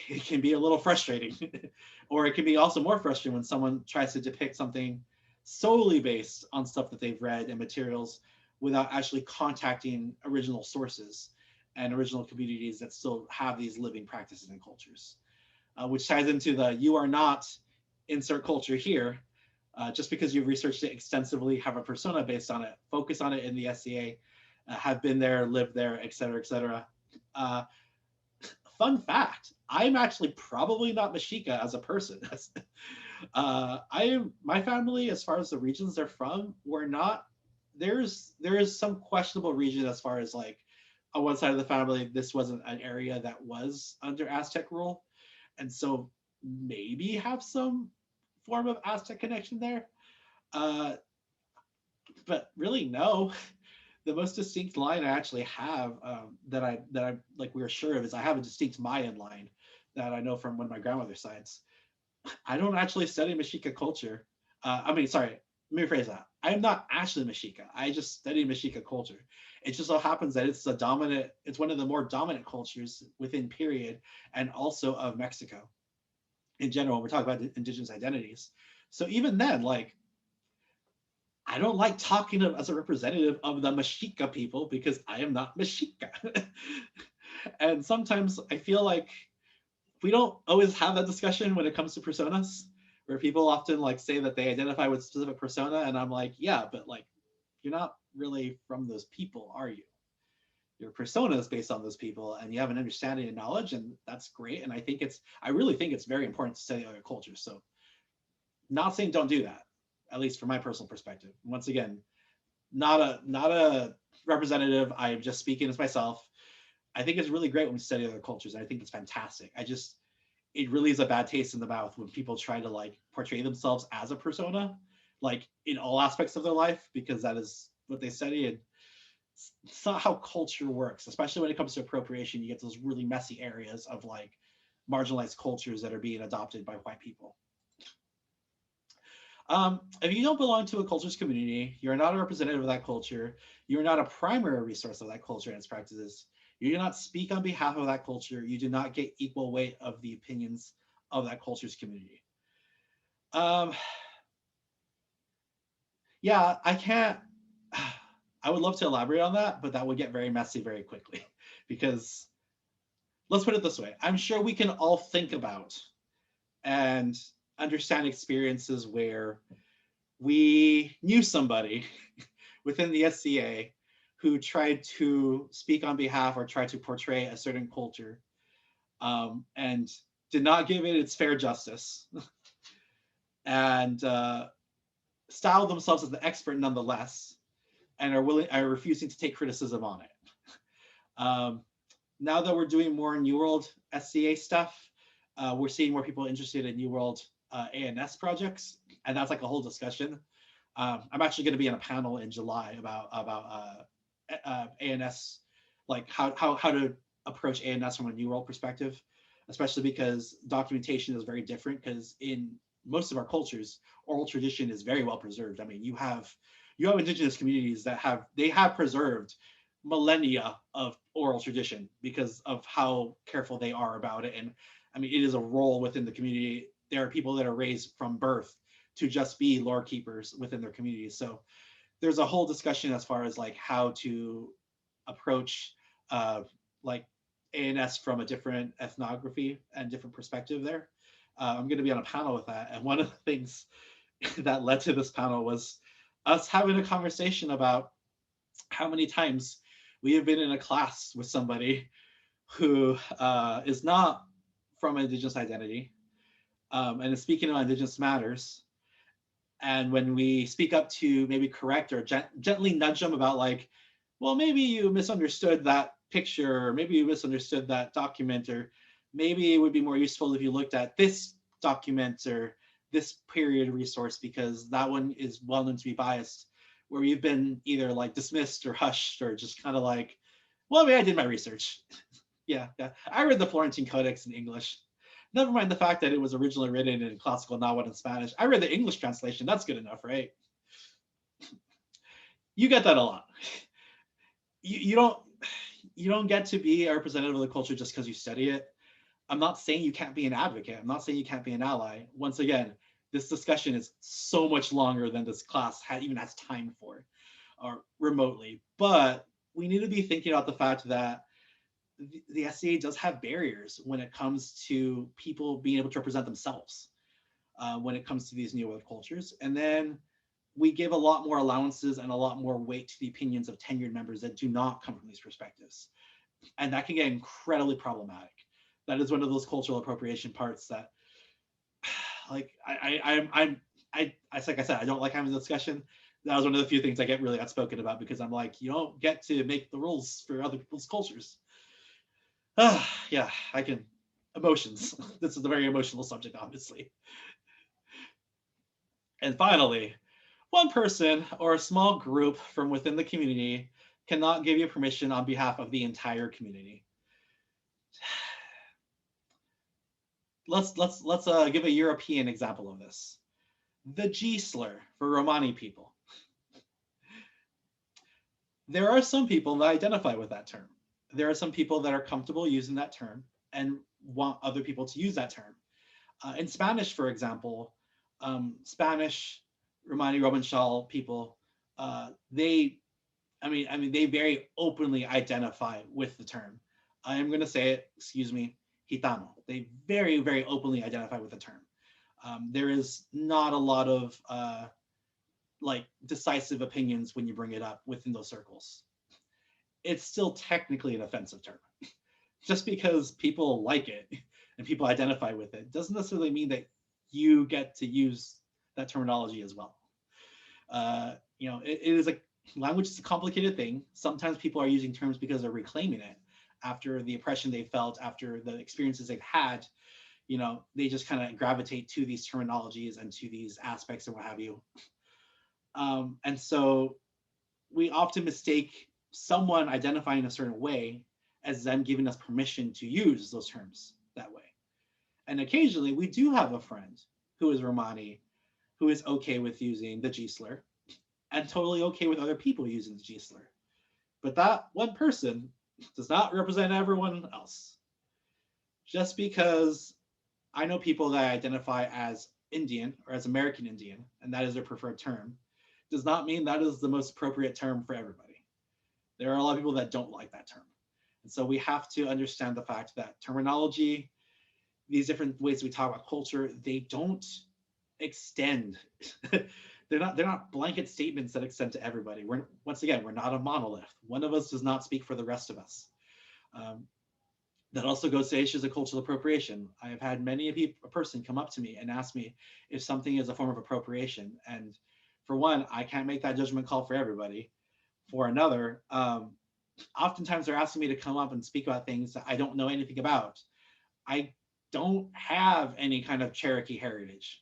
it can be a little frustrating, or it can be also more frustrating when someone tries to depict something solely based on stuff that they've read and materials without actually contacting original sources and original communities that still have these living practices and cultures, which ties into the "you are not insert culture here." Just because you've researched it extensively, have a persona based on it, focus on it in the SCA, have been there, lived there, et cetera, et cetera. Fun fact, I'm actually probably not Mexica as a person. My family, as far as the regions they're from, we're not, there is some questionable region as far as like on one side of the family, this wasn't an area that was under Aztec rule. And so maybe have some form of Aztec connection there. Uh, but really, no. The most distinct line I actually have that I like we were sure of is I have a distinct Mayan line that I know from one of my grandmother's sides. I don't actually study Mexica culture. Sorry, let me rephrase that. I am not actually Mexica. I just study Mexica culture. It just so happens that it's one of the more dominant cultures within period and also of Mexico in general. We're talking about indigenous identities. So even then, like, I don't like talking as a representative of the Mexica people because I am not Mexica. And sometimes I feel like we don't always have that discussion when it comes to personas, where people often like say that they identify with a specific persona, and I'm like, yeah, but like, you're not really from those people, are you? Your persona is based on those people, and you have an understanding and knowledge, and that's great. And I really think it's very important to study other cultures. So, not saying don't do that, at least from my personal perspective. Once again, not a representative. I'm just speaking as myself. I think it's really great when we study other cultures, and I think it's fantastic. It really is a bad taste in the mouth when people try to like portray themselves as a persona, like in all aspects of their life, because that is what they study. And it's not how culture works, especially when it comes to appropriation. You get those really messy areas of like marginalized cultures that are being adopted by white people. If you don't belong to a culture's community, you're not a representative of that culture, you're not a primary resource of that culture and its practices, you do not speak on behalf of that culture, you do not get equal weight of the opinions of that culture's community. Um, yeah, I can't, I would love to elaborate on that, but that would get very messy very quickly because let's put it this way. I'm sure we can all think about and understand experiences where we knew somebody within the SCA who tried to speak on behalf or tried to portray a certain culture, and did not give it its fair justice and styled themselves as the expert nonetheless and are refusing to take criticism on it. Um, Now that we're doing more New World SCA stuff, we're seeing more people interested in New World ANS projects, and that's like a whole discussion. I'm actually going to be in a panel in July about ANS, like how to approach ANS from a New World perspective, especially because documentation is very different. Because in most of our cultures, oral tradition is very well preserved. I mean, you have indigenous communities that have preserved millennia of oral tradition because of how careful they are about it. And I mean, it is a role within the community. There are people that are raised from birth to just be lore keepers within their communities. So there's a whole discussion as far as like how to approach like ANS from a different ethnography and different perspective there. I'm going to be on a panel with that. And one of the things that led to this panel was us having a conversation about how many times we have been in a class with somebody who is not from an Indigenous identity and is speaking about Indigenous matters. And when we speak up to maybe correct or gently nudge them about like, well, maybe you misunderstood that picture, or maybe you misunderstood that document, or maybe it would be more useful if you looked at this document or this period resource because that one is well known to be biased, where you've been either like dismissed or hushed or just kind of like, well, I mean, I did my research. Yeah, I read the Florentine Codex in English. Never mind the fact that it was originally written in classical, not what in Spanish. I read the English translation. That's good enough, right? You get that a lot. You don't get to be a representative of the culture just because you study it. I'm not saying you can't be an advocate. I'm not saying you can't be an ally. Once again, this discussion is so much longer than this class even has time for, or remotely. But we need to be thinking about the fact that the SCA does have barriers when it comes to people being able to represent themselves when it comes to these New World cultures. And then we give a lot more allowances and a lot more weight to the opinions of tenured members that do not come from these perspectives. And that can get incredibly problematic. That is one of those cultural appropriation parts that, like, like I said, I don't like having the discussion. That was one of the few things I get really outspoken about because I'm like, you don't get to make the rules for other people's cultures. Yeah, I can. Emotions. This is a very emotional subject, obviously. And finally, one person or a small group from within the community cannot give you permission on behalf of the entire community. Let's give a European example of this. The G slur for Romani people. There are some people that identify with that term. There are some people that are comfortable using that term and want other people to use that term. In Spanish, for example, Spanish Romani Romanshal people, they very openly identify with the term. I am going to say it, excuse me, Gitano. They very, very openly identify with the term. There is not a lot of like decisive opinions when you bring it up within those circles. It's still technically an offensive term. Just because people like it and people identify with it doesn't necessarily mean that you get to use that terminology as well. It is a language is a complicated thing. Sometimes people are using terms because they're reclaiming it after the oppression they felt, after the experiences they've had. They just kind of gravitate to these terminologies and to these aspects and what have you. And so we often mistake someone identifying a certain way as them giving us permission to use those terms that way. And occasionally we do have a friend who is Romani, who is okay with using the G slur and totally okay with other people using the G slur. But that one person does not represent everyone else. Just because I know people that identify as Indian or as American Indian, and that is their preferred term, does not mean that is the most appropriate term for everybody. There are a lot of people that don't like that term. And so we have to understand the fact that terminology, these different ways we talk about culture, they don't extend. they're not blanket statements that extend to everybody. We're not a monolith. One of us does not speak for the rest of us. That also goes to issues of cultural appropriation. I have had many a person come up to me and ask me if something is a form of appropriation. And for one, I can't make that judgment call for everybody. For another, oftentimes they're asking me to come up and speak about things that I don't know anything about. I don't have any kind of Cherokee heritage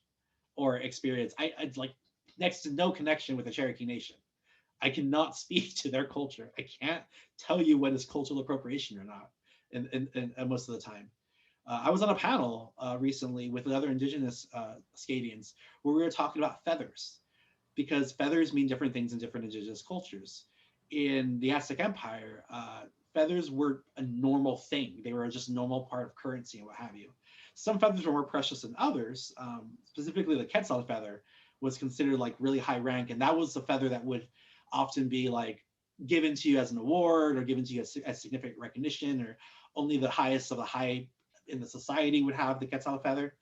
or experience. I'd like next to no connection with the Cherokee Nation. I cannot speak to their culture. I can't tell you what is cultural appropriation or not. And most of the time, I was on a panel recently with other Indigenous Acadians where we were talking about feathers, because feathers mean different things in different Indigenous cultures. In the Aztec Empire, feathers were a normal thing. They were just a normal part of currency and what have you. Some feathers were more precious than others. Specifically, the Quetzal feather was considered like really high rank, and that was the feather that would often be like given to you as an award or given to you as significant recognition or only the highest of the high in the society would have the quetzal feather,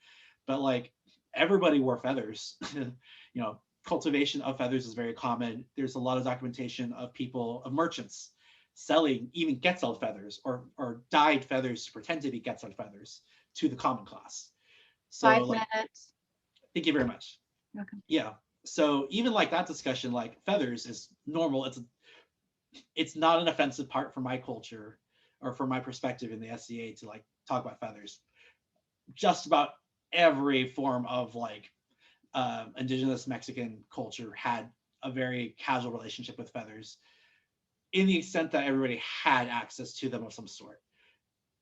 but like everybody wore feathers. Cultivation of feathers is very common. There's a lot of documentation of people, of merchants, selling even quetzal feathers or dyed feathers to pretend to be quetzal feathers to the common class. So 5 minutes. thank you very much. Okay. Yeah. So even like that discussion, like feathers is normal. It's not an offensive part for my culture or for my perspective in the SCA to like talk about feathers. Just about every form of like indigenous Mexican culture had a very casual relationship with feathers in the extent that everybody had access to them of some sort.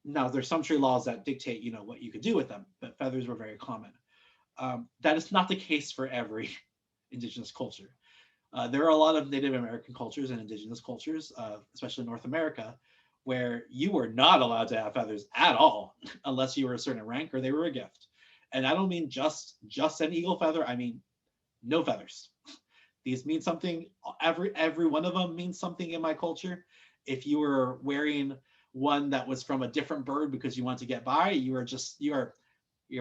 Now, there's some tree laws that dictate, what you could do with them, but feathers were very common. That is not the case for every indigenous culture. There are a lot of Native American cultures and indigenous cultures, especially North America, where you were not allowed to have feathers at all unless you were a certain rank or they were a gift. And I don't mean just an eagle feather. I mean no feathers. These mean something. Every one of them means something in my culture. If you were wearing one that was from a different bird because you want to get by, you're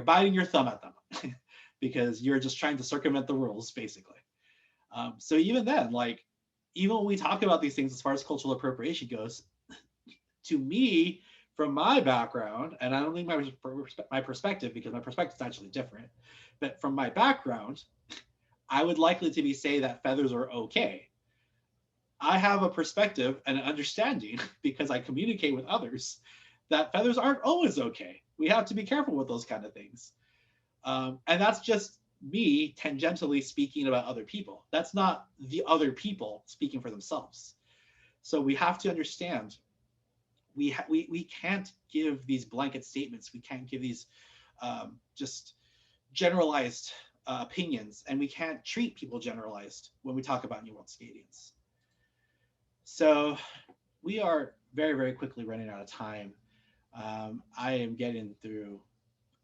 biting your thumb at them because you're just trying to circumvent the rules, basically. So even then, like, even when we talk about these things as far as cultural appropriation goes, to me, from my background, and I don't think my perspective, because my perspective is actually different, but from my background, I would likely to be say that feathers are okay. I have a perspective and an understanding because I communicate with others that feathers aren't always okay. We have to be careful with those kind of things. And that's just me tangentially speaking about other people. That's not the other people speaking for themselves. So we have to understand we can't give these blanket statements. We can't give these just generalized opinions, and we can't treat people generalized when we talk about New World Scadians. So we are very, very quickly running out of time. I am getting through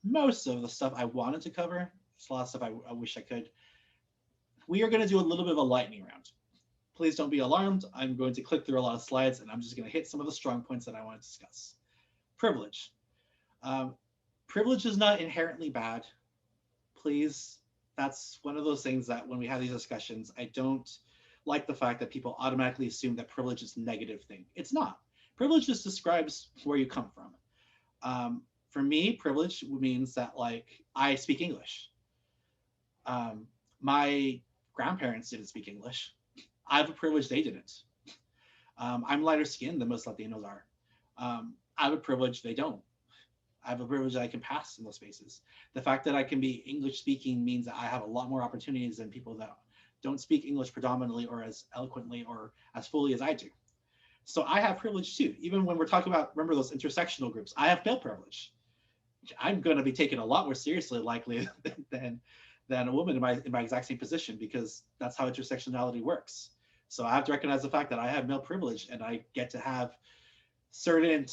most of the stuff I wanted to cover. There's a lot of stuff I wish I could. We are going to do a little bit of a lightning round. Please don't be alarmed. I'm going to click through a lot of slides and I'm just going to hit some of the strong points that I want to discuss. Privilege. Um, Privilege is not inherently bad. Please, that's one of those things that when we have these discussions, I don't like the fact that people automatically assume that privilege is a negative thing. It's not. Privilege just describes where you come from. For me, privilege means that like I speak English. My grandparents didn't speak English. I have a privilege they didn't. I'm lighter skinned than most Latinos are. I have a privilege they don't. I have a privilege that I can pass in those spaces. The fact that I can be English speaking means that I have a lot more opportunities than people that don't speak English predominantly or as eloquently or as fully as I do. So I have privilege too. Even when we're talking about, remember those intersectional groups, I have male privilege. I'm going to be taken a lot more seriously, likely, than a woman in my exact same position because that's how intersectionality works. So I have to recognize the fact that I have male privilege and I get to have certain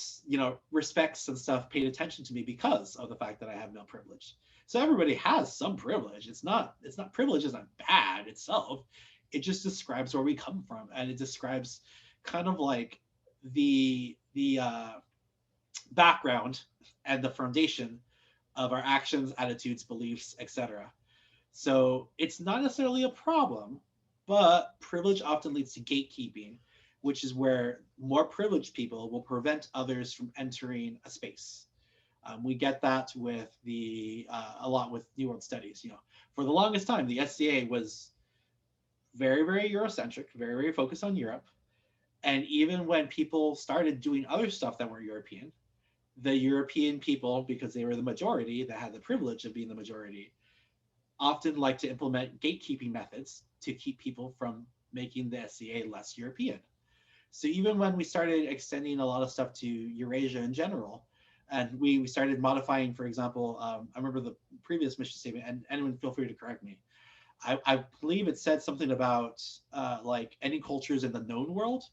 respects and stuff paid attention to me because of the fact that I have male privilege. So everybody has some privilege. It's not privilege isn't bad itself. It just describes where we come from and it describes kind of like the background and the foundation of our actions, attitudes, beliefs, etc. So it's not necessarily a problem, but privilege often leads to gatekeeping, which is where more privileged people will prevent others from entering a space. We get that with a lot with New World Studies. For the longest time, the SCA was very, very Eurocentric, very, very focused on Europe. And even when people started doing other stuff that were European, the European people, because they were the majority, that had the privilege of being the majority, often like to implement gatekeeping methods to keep people from making the SCA less European. So even when we started extending a lot of stuff to Eurasia in general, and we started modifying, for example, I remember the previous mission statement, and anyone feel free to correct me. I believe it said something about like any cultures in the known world,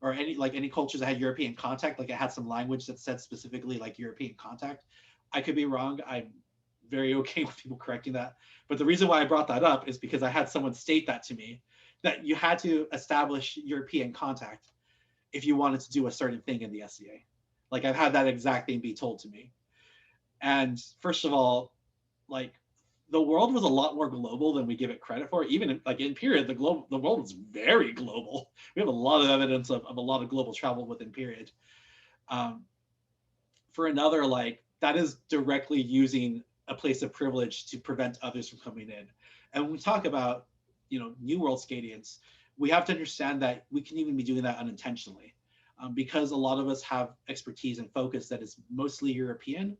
or any cultures that had European contact, like it had some language that said specifically like European contact. I could be wrong. I'm very okay with people correcting that. But the reason why I brought that up is because I had someone state that to me, that you had to establish European contact if you wanted to do a certain thing in the SCA. Like I've had that exact thing be told to me. And first of all, like the world was a lot more global than we give it credit for. Even in period, the world was very global. We have a lot of evidence of a lot of global travel within period. Um, for another, like that is directly using a place of privilege to prevent others from coming in. And when we talk about, New World Scadians, we have to understand that we can even be doing that unintentionally, because a lot of us have expertise and focus that is mostly European.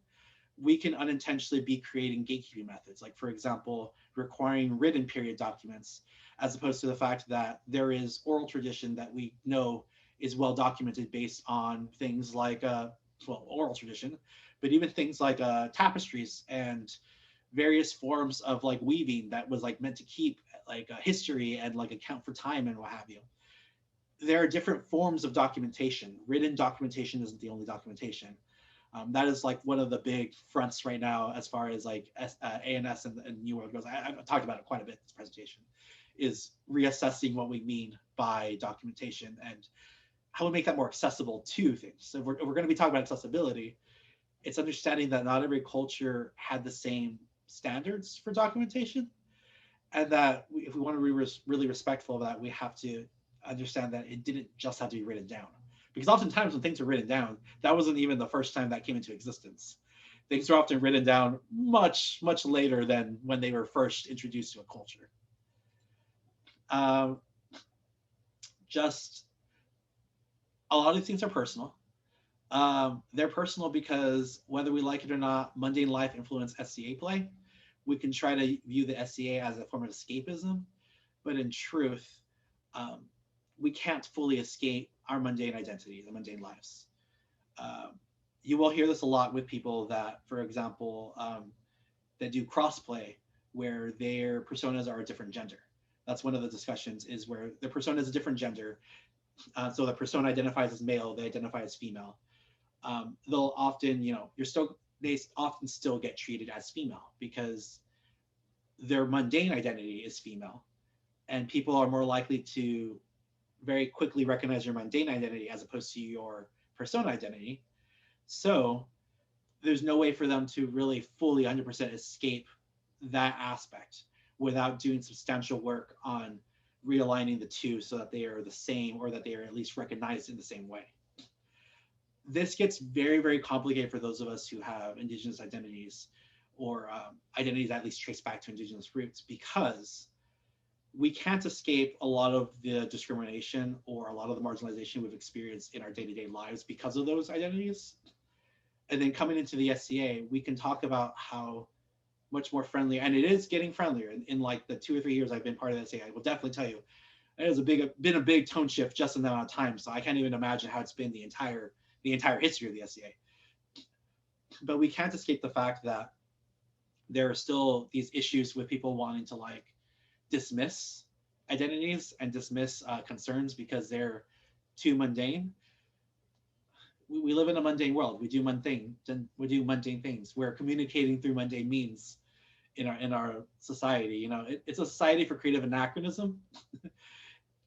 We can unintentionally be creating gatekeeping methods, like for example, requiring written period documents, as opposed to the fact that there is oral tradition that we know is well documented based on things like oral tradition, but even things like tapestries and various forms of like weaving that was like meant to keep like a history and like account for time and what have you. There are different forms of documentation. Written documentation isn't the only documentation. That is like one of the big fronts right now as far as like ANS and New World goes. I've talked about it quite a bit in this presentation, is reassessing what we mean by documentation and how we make that more accessible to things. So if we're going to be talking about accessibility, it's understanding that not every culture had the same standards for documentation, and that if we want to be really respectful of that, we have to understand that it didn't just have to be written down. Because oftentimes when things are written down, that wasn't even the first time that came into existence. Things are often written down much, much later than when they were first introduced to a culture. Um, just a lot of these things are personal. They're personal because whether we like it or not, mundane life influenced SCA play. We can try to view the SCA as a form of escapism, but in truth, um, we can't fully escape our mundane identity, the mundane lives. Um, you will hear this a lot with people that, for example, that do crossplay, where their personas are a different gender. That's one of the discussions, is where their persona is a different gender. So the persona identifies as male, they identify as female. They'll often, they often still get treated as female because their mundane identity is female, and people are more likely to very quickly recognize your mundane identity as opposed to your persona identity. So there's no way for them to really fully 100% escape that aspect without doing substantial work on realigning the two so that they are the same, or that they are at least recognized in the same way. This gets very, very complicated for those of us who have indigenous identities, or identities that at least trace back to indigenous roots, because we can't escape a lot of the discrimination or a lot of the marginalization we've experienced in our day-to-day lives because of those identities. And then coming into the SCA, we can talk about how much more friendly, and it is getting friendlier in like the 2 or 3 years I've been part of the SCA. I will definitely tell you, it has been a big tone shift just in that amount of time. So I can't even imagine how it's been the entire history of the SCA. But we can't escape the fact that there are still these issues with people wanting to like dismiss identities and dismiss concerns because they're too mundane. We live in a mundane world. We do mundane things. We're communicating through mundane means in our society. It's a society for creative anachronism.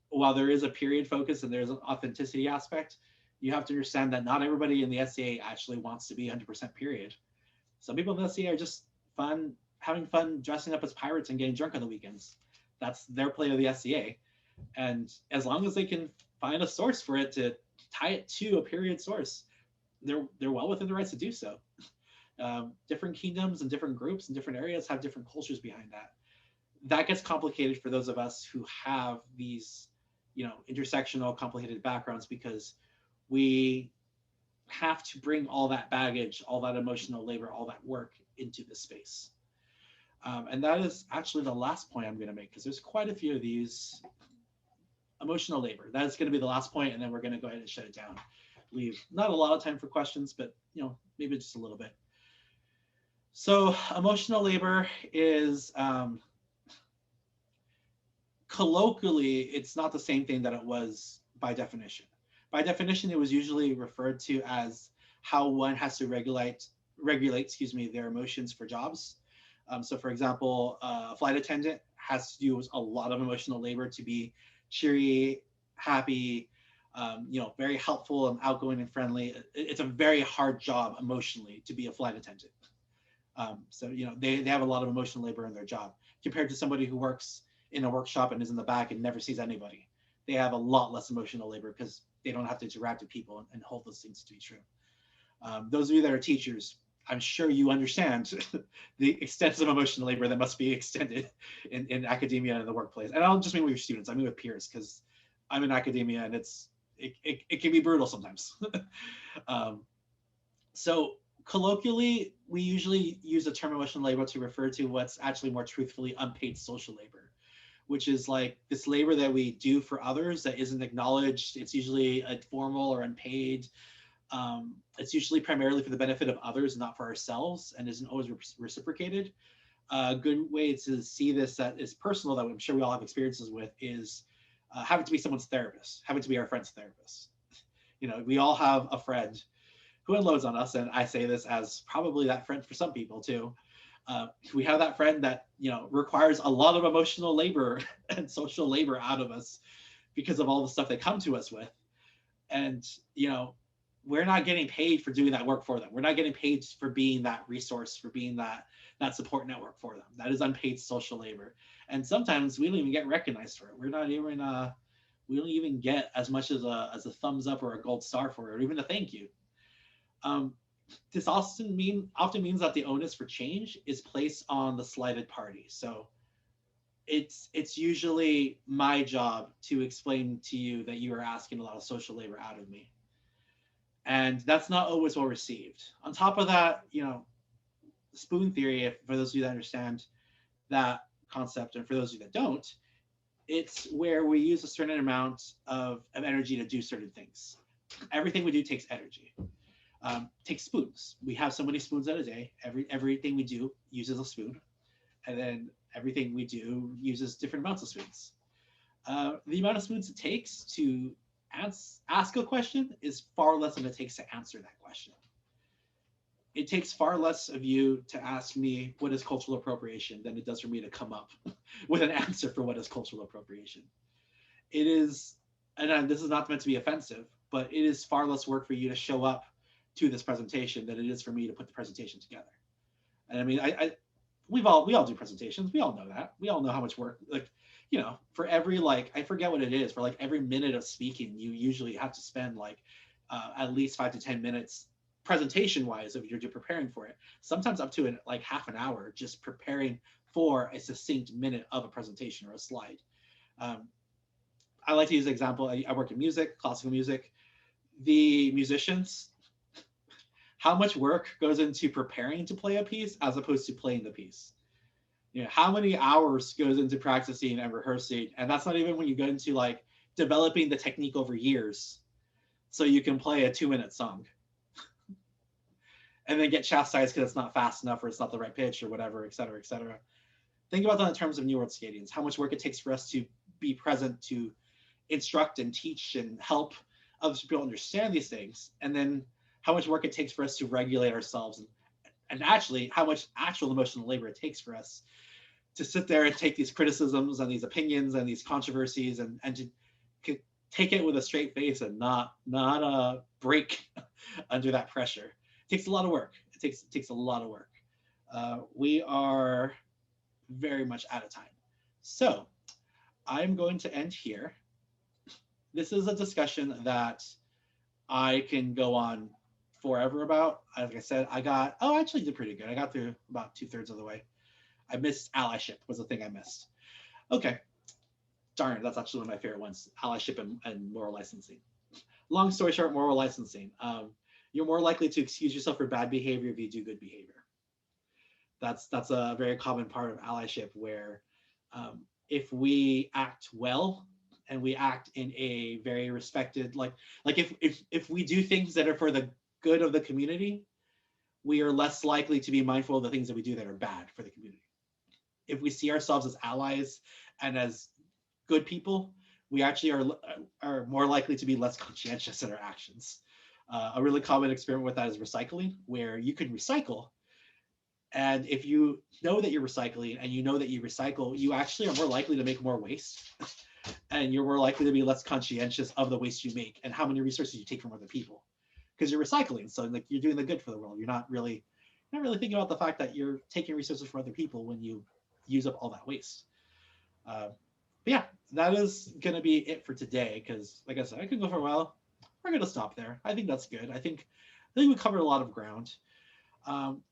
While there is a period focus and there's an authenticity aspect, you have to understand that not everybody in the SCA actually wants to be 100% period. Some people in the SCA are just having fun dressing up as pirates and getting drunk on the weekends. That's their play of the SCA. And as long as they can find a source for it to tie it to a period source, they're well within the rights to do so. Different kingdoms and different groups and different areas have different cultures behind that. That gets complicated for those of us who have these, intersectional, complicated backgrounds, because we have to bring all that baggage, all that emotional labor, all that work into this space. And that is actually the last point I'm going to make, because there's quite a few of these. Emotional labor. That's going to be the last point, and then we're going to go ahead and shut it down. Leave not a lot of time for questions, but maybe just a little bit. So emotional labor is colloquially, it's not the same thing that it was by definition. By definition, it was usually referred to as how one has to regulate, their emotions for jobs. So for example, a flight attendant has to do a lot of emotional labor to be cheery, happy, very helpful and outgoing and friendly. It's a very hard job emotionally to be a flight attendant. So they have a lot of emotional labor in their job compared to somebody who works in a workshop and is in the back and never sees anybody. They have a lot less emotional labor because they don't have to interact with people and hold those things to be true. Those of you that are teachers, I'm sure you understand the extensive emotional labor that must be extended in academia and in the workplace. And I don't just mean with your students, I mean with peers, because I'm in academia and it can be brutal sometimes. um, so colloquially, we usually use the term emotional labor to refer to what's actually more truthfully unpaid social labor, which is like this labor that we do for others that isn't acknowledged. It's usually informal or unpaid. It's usually primarily for the benefit of others, not for ourselves, and isn't always reciprocated. A good way to see this that is personal, that I'm sure we all have experiences with, is having to be someone's therapist, having to be our friend's therapist. We all have a friend who unloads on us, and I say this as probably that friend for some people too. We have that friend that requires a lot of emotional labor and social labor out of us because of all the stuff they come to us with, and we're not getting paid for doing that work for them. We're not getting paid for being that resource, for being that support network for them. That is unpaid social labor, and sometimes we don't even get recognized for it. We don't even get as much as a thumbs up or a gold star for it, or even a thank you. Um, this often means that the onus for change is placed on the slighted party. So it's usually my job to explain to you that you are asking a lot of social labor out of me, and that's not always well received. On top of that, spoon theory, for those of you that understand that concept, and for those of you that don't, it's where we use a certain amount of energy to do certain things. Everything we do takes energy. Take spoons. We have so many spoons in a day. Everything we do uses a spoon, and then everything we do uses different amounts of spoons. The amount of spoons it takes to ask a question is far less than it takes to answer that question. It takes far less of you to ask me what is cultural appropriation than it does for me to come up with an answer for what is cultural appropriation. It is, and this is not meant to be offensive, but it is far less work for you to show up to this presentation than it is for me to put the presentation together. And I mean, we all do presentations. We all know that. We all know how much work, for every, I forget what it is, for every minute of speaking, you usually have to spend at least 5 to 10 minutes presentation wise if you're preparing for it. Sometimes up to half an hour just preparing for a succinct minute of a presentation or a slide. I like to use an example. I work in music, classical music. The musicians, how much work goes into preparing to play a piece as opposed to playing the piece? How many hours goes into practicing and rehearsing? And that's not even when you go into developing the technique over years so you can play a 2-minute song and then get chastised because it's not fast enough or it's not the right pitch or whatever, et cetera, et cetera. Think about that in terms of New World Scadians, how much work it takes for us to be present, to instruct and teach and help other people understand these things, and then how much work it takes for us to regulate ourselves, and actually how much actual emotional labor it takes for us to sit there and take these criticisms and these opinions and these controversies and to take it with a straight face and not break under that pressure. It takes a lot of work. It takes a lot of work. We are very much out of time. So I'm going to end here. This is a discussion that I can go on forever about. Like I said, I actually did pretty good. I got through about 2/3 of the way. I missed allyship was the thing I missed. Okay. Darn, that's actually one of my favorite ones, allyship and moral licensing. Long story short, moral licensing. You're more likely to excuse yourself for bad behavior if you do good behavior. That's a very common part of allyship, where if we act well and we act in a very respected, if we do things that are for the good of the community, we are less likely to be mindful of the things that we do that are bad for the community. If we see ourselves as allies and as good people, we actually are more likely to be less conscientious in our actions. A really common experiment with that is recycling, where you can recycle. And if you know that you're recycling and you know that you recycle, you actually are more likely to make more waste and you're more likely to be less conscientious of the waste you make and how many resources you take from other people, because you're recycling. So like you're doing the good for the world. You're not really thinking about the fact that you're taking resources from other people when you use up all that waste. But yeah, that is going to be it for today, because like I said, I could go for a while. We're going to stop there. I think that's good. I think we covered a lot of ground.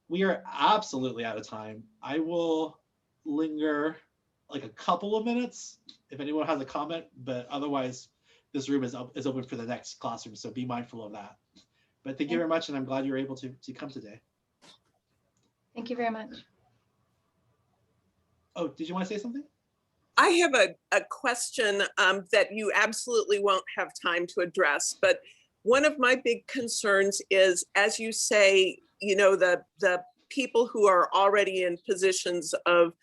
We are absolutely out of time. I will linger like a couple of minutes if anyone has a comment, but otherwise this room is open for the next classroom, so be mindful of that. But thank you very much, and I'm glad you were able to come today. Thank you very much. Oh, did you want to say something? I have a question that you absolutely won't have time to address, but one of my big concerns is, as you say, you know, the people who are already in positions of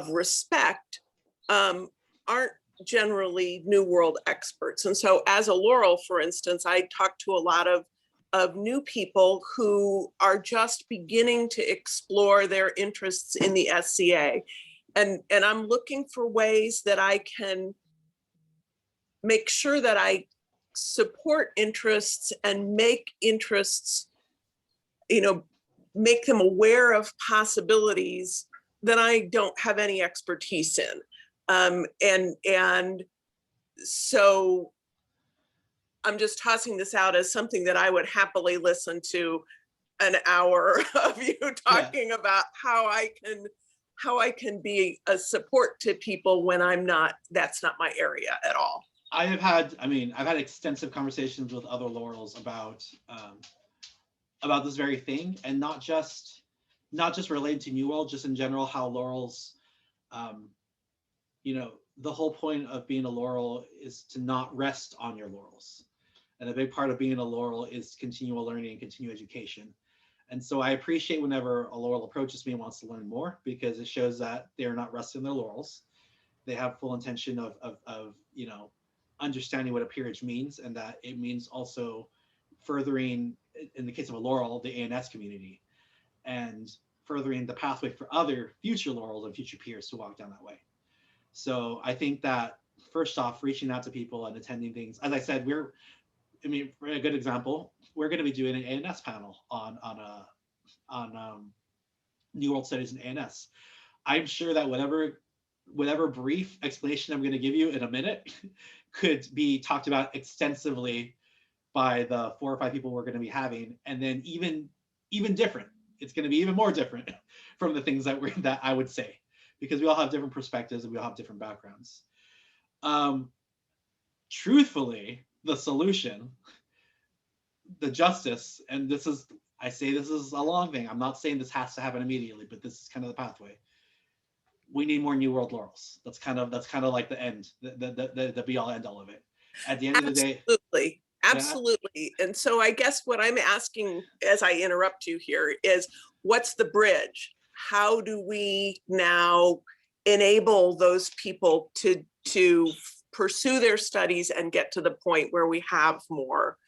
respect aren't generally New World experts. And so as a Laurel, for instance, I talk to a lot of new people who are just beginning to explore their interests in the SCA. And I'm looking for ways that I can make sure that I support interests and make interests, you know, make them aware of possibilities that I don't have any expertise in. And so I'm just tossing this out as something that I would happily listen to an hour of you talking about how I can be a support to people when that's not my area at all. I've had extensive conversations with other Laurels about this very thing, and not just related to New World, just in general, how Laurels, you know, the whole point of being a Laurel is to not rest on your laurels. And a big part of being a Laurel is continual learning and continual education. And so I appreciate whenever a Laurel approaches me and wants to learn more, because it shows that they're not resting their laurels. They have full intention of you know, understanding what a peerage means, and that it means also furthering, in the case of a Laurel, the ANS community, and furthering the pathway for other future Laurels and future peers to walk down that way. So I think that first off, reaching out to people and attending things, as I said, for a good example, we're going to be doing an ANS panel on New World Studies and ANS. I'm sure that whatever brief explanation I'm going to give you in a minute could be talked about extensively by the 4 or 5 people we're going to be having, and then even different. It's going to be even more different from the things that I would say, because we all have different perspectives and we all have different backgrounds. Truthfully, the solution, the justice, and I say this is a long thing. I'm not saying this has to happen immediately, but this is kind of the pathway. We need more New World Laurels. That's kind of like the end, the be all end all of it. At the end of the day. Absolutely. Yeah. And so I guess what I'm asking, as I interrupt you here, is what's the bridge? How do we now enable those people to pursue their studies and get to the point where we have more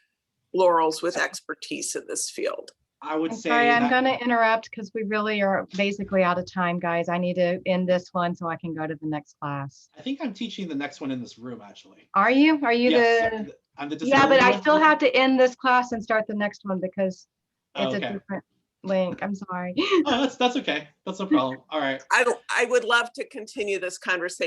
Laurels with expertise in this field? I would say sorry, I'm going to interrupt because we really are basically out of time, guys. I need to end this one so I can go to the next class. I think I'm teaching the next one in this room, actually. Are you? Are you yes, I'm the yeah, but I still have to end this class and start the next one because it's a different link. I'm sorry. Oh, that's okay. That's no problem. All right. I would love to continue this conversation.